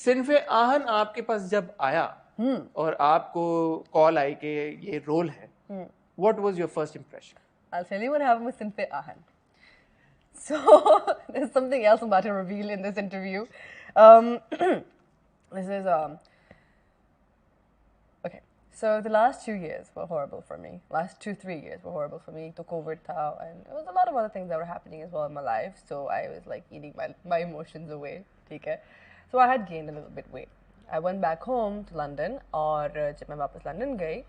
सिनफे आहन आपके पास जब आया और आपको कॉल आई कि ये रोल है, what was your first impression? I'll tell you what happened with Sinfe Ahan. So there's something else I'm about to reveal in this interview. This is okay. So the last 2 years were horrible for me. Last 2-3 years were horrible for me. To COVID tha, and it was a lot of other things that were happening as well in my life. So I was like eating my emotions away. Okay. So I had gained a little bit weight. I went back home to London, और जब मैं वापस London गई,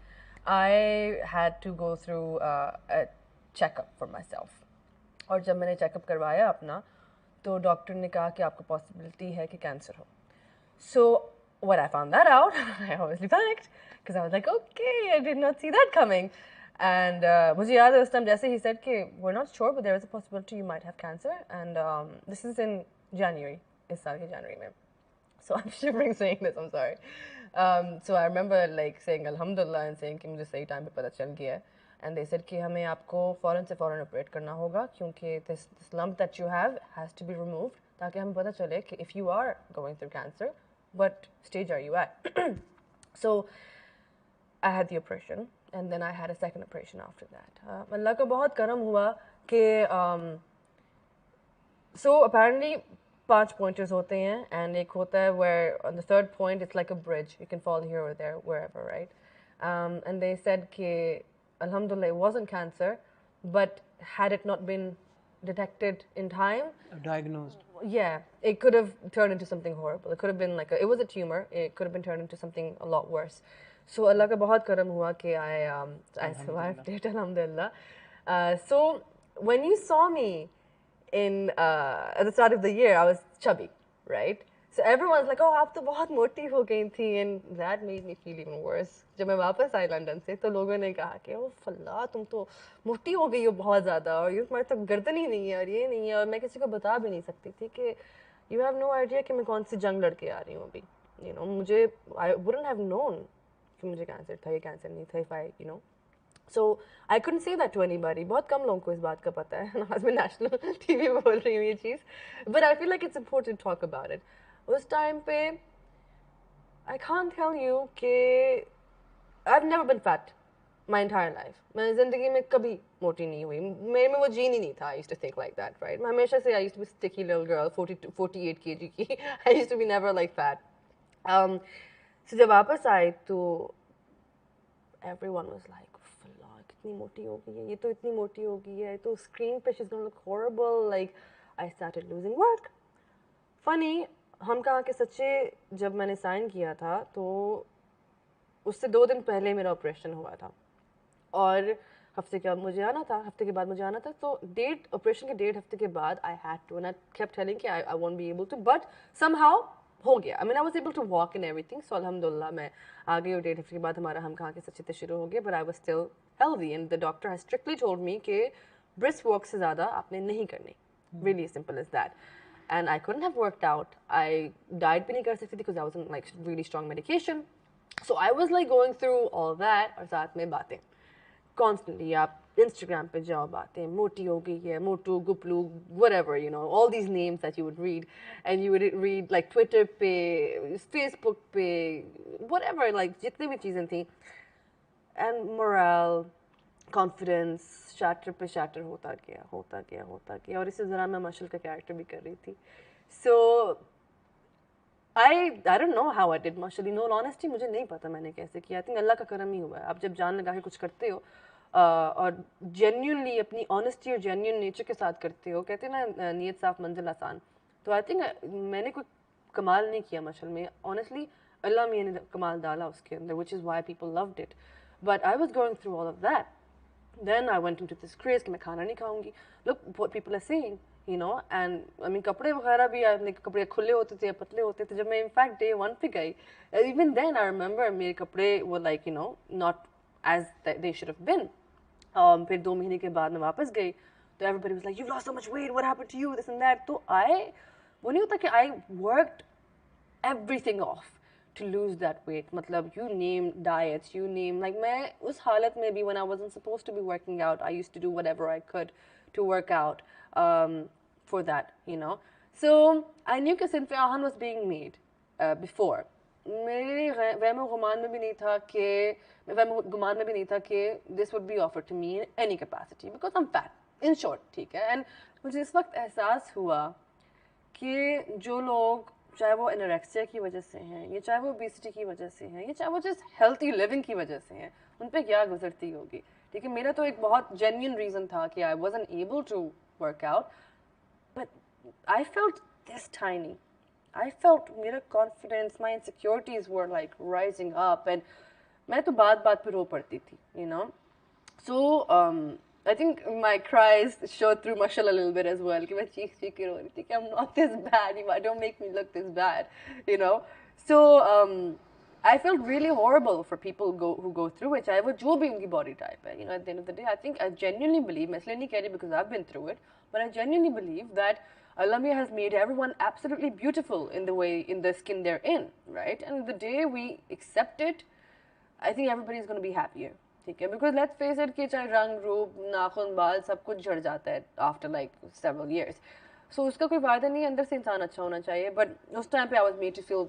I had to go through a checkup for myself. और जब मैंने checkup करवाया अपना, तो डॉक्टर ने कहा कि आपको पॉसिबिलिटी है कि कैंसर हो. So when I found that out, I obviously panicked because I was like, okay, I did not see that coming. And मुझे याद है उस time जैसे he said कि we're not sure, but there is a possibility you might have cancer. And this is in January, इस साल के January में. So I'm shivering saying this, I'm sorry. So I remember like saying Alhamdulillah and saying कि मुझे सही time पे पता चल गया है. And they said कि हमें आपको फ़ौरन से फ़ौरन ऑपरेट करना होगा क्योंकि this lump that you have has to be removed ताकि हमें पता चले कि if you are going through cancer, what stage are you at? So I had the operation and then I had a second operation after that. अल्लाह का बहुत करम हुआ कि so apparently 5 pointers होते हैं and एक होता है where on the third point it's like a bridge, you can fall here or there, wherever, right? And they said कि Alhamdulillah it wasn't cancer, but had it not been detected in time, Diagnosed. yeah, it could have turned into something horrible. It could have been like it was a tumor. It could have been turned into something a lot worse. So Allah ka bahut karam hua कि I survived it, Alhamdulillah. So when you saw me in at the start of the year, I was chubby, right? So everyone's like, oh, आप तो बहुत मोटी हो गई थी, and that made me feel even worse. जब मैं वापस आई लंदन से, तो लोगों ने कहा कि ओ फल्ला तुम तो मोटी हो गई हो बहुत ज़्यादा, और ये तुम्हारे तो गर्दन ही नहीं है और ये नहीं है, और मैं किसी को बता भी नहीं सकती थी कि you have no idea कि मैं कौन सी जंग लड़के आ रही हूँ अभी. You know, मुझे I wouldn't have known कि मुझे कैंसर था, ये कैंसर नहीं था, if I, you know. So I couldn't say that to anybody. बहुत कम लोगों को इस बात का पता है. आज मैं national TV पे बोल रही हूँ ये चीज़. But I feel like it's important to talk about it. उस time पे I can't tell you कि I've never been fat my entire life. मैं ज़िंदगी में कभी मोटी नहीं हुई. मेरे में वो जीन ही नहीं था. I used to think like that, right? मैं हमेशा से I used to be sticky little girl, 48 kg की. I used to be never like fat. So जब वापस आई तो everyone was like, कितनी मोटी हो गई है, ये तो इतनी मोटी हो गई है, तो स्क्रीन पे she's gonna look horrible. Like I started losing work. Funny, हम कहाँ के सच्चे, जब मैंने साइन किया था तो उससे 2 दिन पहले मेरा ऑपरेशन हुआ था और हफ्ते के बाद मुझे आना था, हफ्ते के बाद मुझे आना था, तो डेट ऑपरेशन के 1.5 हफ्ते के बाद I had to, and I kept telling कि I won't be able to, but somehow हो गया. I mean, I was able to walk and everything, so alhamdulillah मैं आ गई और 1.5 हफ्ते के बाद हमारा हम कहाँ के सच्चे शुरू हो गए, but I was still healthy and the doctor has strictly told me कि brisk walk से ज़्यादा आपने नहीं करनी. Really simple as that. And I couldn't have worked out. I diet भी नहीं कर सकती थी because I was on like really strong medication. So I was like going through all that और साथ में बातें. Constantly आप Instagram पे जाओ बातें, मोटी हो गई है, मोटू, गुपलू, whatever, you know, all these names that you would read, and you would read like Twitter पे, Facebook पे, whatever, like जितनी भी चीज़ें थी, and morale, confidence, shatter पे shatter होता गया, और इसी दौरान मैं मशल का कैरेक्टर भी कर रही थी. So I don't know how I did Mashal. In all honesty, मुझे नहीं पता मैंने कैसे किया. I think अल्लाह का करम ही हुआ है. आप जब जान लगा के कुछ करते हो और genuinely अपनी honesty और genuine nature के साथ करते हो, कहते हैं ना नीयत साफ मंजिल आसान. तो I think मैंने कोई कमाल नहीं किया मशल में. Honestly, अल्लाह मियाँ ने कमाल डाला उसके अंदर, which is why people loved it. But I was going through all of that. Then I went into this craze कि मैं खाना नहीं खाऊंगी. Look what people are saying. You know, and I mean कपड़े वगैरह भी अपने कपड़े खुले होते थे, पतले होते थे. जब मैं in fact day 1 पे गई, even then I remember मेरे कपड़े were like, you know, not as they should have been. फिर 2 महीने के बाद मैं वापस गई, तो everybody was like, you've lost so much weight, what happened to you, this and that. तो वो नहीं होता कि I worked everything off to lose that weight. मतलब you name diets, you name, like मैं उस हालत में भी when I wasn't supposed to be working out, I used to do whatever I could to work out for that, you know. So I knew कि Sinfe Ahan was being made. before. मेरे वहम गुमान में भी नहीं था कि वहम गुमान में भी नहीं था कि this would be offered to me in any capacity because I'm fat. In short, ठीक है. And मुझे इस वक्त एहसास हुआ कि जो लोग चाहे वो एनोरेक्सिया की वजह से हैं या चाहे वो ओबेसिटी की वजह से हैं या चाहे वो जस्ट हेल्थी लिविंग की वजह से हैं, उन पे क्या गुजरती होगी. ठीक है, मेरा तो एक बहुत जेन्युइन रीज़न था कि I wasn't able to work out, but I felt this tiny. I felt मेरा confidence, my insecurities were like rising up, and मैं तो बात पे रो पड़ती थी, you know. So I think my cries showed through my shell a little bit as well. कि मैं चीख के रो रही थी कि I'm not this bad, don't make me look this bad, you know. So I felt really horrible for people who go through it. चाहे वो जो भी उनकी body type है, you know. At the end of the day, I think I genuinely believe, मैं इसलिए नहीं कह रही because I've been through it, but I genuinely believe that Alamia has made everyone absolutely beautiful in the skin they're in, right? And the day we accept it, I think everybody's going to be happier. ठीक है, because let's face it कि चाहे रंग रूप नाखून बाल सब कुछ झड़ जाता है after like several years, so उसका कोई फायदा नहीं है. अंदर से इंसान अच्छा होना चाहिए. But उस time पे I was made to feel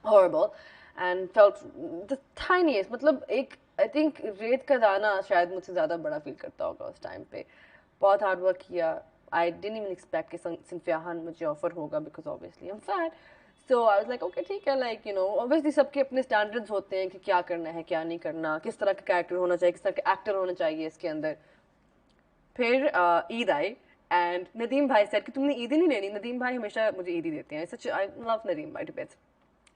horrible and felt the tiniest, मतलब एक I think रेत का दाना शायद मुझसे ज़्यादा बड़ा फील करता होगा उस time पे. बहुत हार्ड वर्क किया. I didn't even expect कि सिंफियाहान मुझे ऑफर होगा because obviously I'm fat. So I was like, okay, ठीक है, like, you know, obviously सबके अपने standards होते हैं कि क्या करना है, क्या नहीं करना, किस तरह का character होना चाहिए, किस तरह का actor होना चाहिए इसके अंदर. फिर ईद आई and नदीम भाई said कि तुमने ईद ही नहीं लेनी. नदीम भाई हमेशा मुझे ईद ही देते हैं. Such I love नदीम भाई to bits.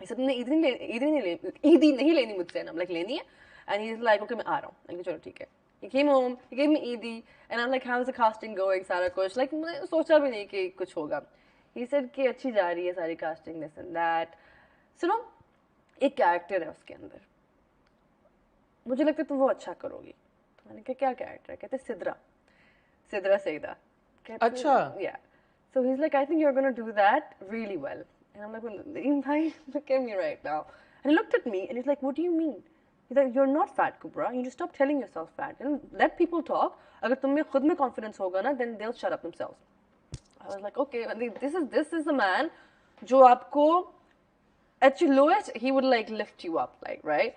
He said तुमने ईद ही नहीं लेनी मुझसे. And I'm like, लेनी है. And he's like, okay, मैं आ रहा हूँ. मैं चलो ठीक है. He came home, he gave me Eidi, and I'm like, how's the casting going, सारा कुछ. Like, मैं सोचा भी नहीं कि कुछ होगा. He said कि अच्छी जा रही है सारी casting, this and that. So, no, एक character है उसके अंदर. मुझे लगता है तुम वो अच्छा करोगी. तो मैंने कहा क्या character है? कहते सिद्रा सईदा. अच्छा. Yeah. So he's like, I think you're gonna do that really well. And I'm like, well, look at me right now. And he looked at me and he's like, what do you mean? He's like, you're not fat, Kubra. You just stop telling yourself fat. And let people talk. अगर तुम में खुद में confidence होगा ना, then they'll shut up themselves. I was like, okay, this is the man जो आपको at your lowest, he would like lift you up, like, right?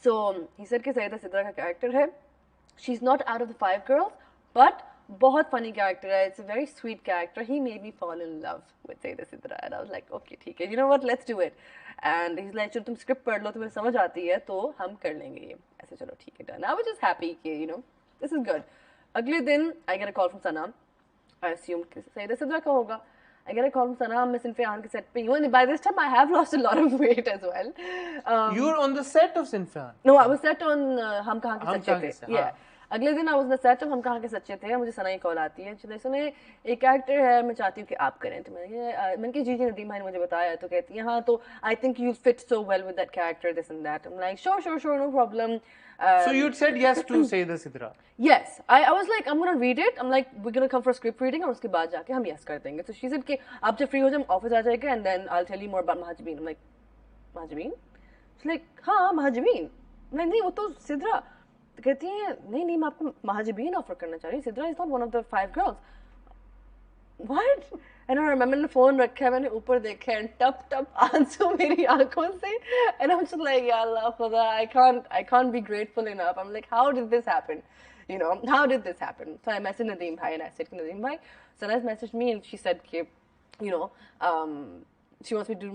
So he said कि सईदा सिद्रा का character है. She's not out of the 5 girls, but बहुत funny character है. It's a very sweet character. He made me fall in love with Saida Sidra, and I was like, okay, ठीक है, you know what, let's do it. And he's like, चलो तुम script पढ़ लो, तुम्हें समझ आती है तो हम कर लेंगे ये. ऐसे चलो ठीक है, done. I was just happy कि you know this is good. अगले दिन I get a call from Sanam. I assume कि Saida Sidra का होगा. I get a call from Sanam. मैं सिंफियान के set पे हूँ. And by this time I have lost a lot of weight as well. You were on the set of Sinfiyan? No, I was set on हम कहाँ के सच्चे थे. Yeah. अगले दिन I was on the set of हम कहाँ के सच्चे थे. मुझे सना की कॉल आती है. सुने एक कैरेक्टर है, मैं चाहती हूँ कि आप करें. तो मैंने कहा जी नदीम भाई ने मुझे बताया. तो कहती है हाँ, तो I think you fit so well with that character, this and that. I'm like sure, no problem. So you said yes to Saida Sidra? Yes. I was like, I'm gonna read it. I'm like, we're gonna come for a script reading और उसके बाद जाके हम yes कर देंगे. So she said कि आप जब free हो जाए ऑफिस आ जाएगा and then I'll tell you more about Mahajabeen. I'm like, Mahajabeen? She's like, हाँ Mahajabeen. मैं नहीं, वो तो सिद्रा. तो कहती है नहीं मैं आपको महाजबीन ऑफर करना चाह रही हूँ. Sidra is not one of the 5 girls. What? And I remember मैंने फोन रखा है, मैंने ऊपर देखा एंड टप आंसू मेरी आंखों से. And I am just like या अल्लाह खुदा, I can't be grateful enough. I am like how did this happen, you know, how did this happen? So I messaged Nadeem Bhai and I said, Nadeem Bhai, Sanaz messaged me and she said, you know, she wants me to do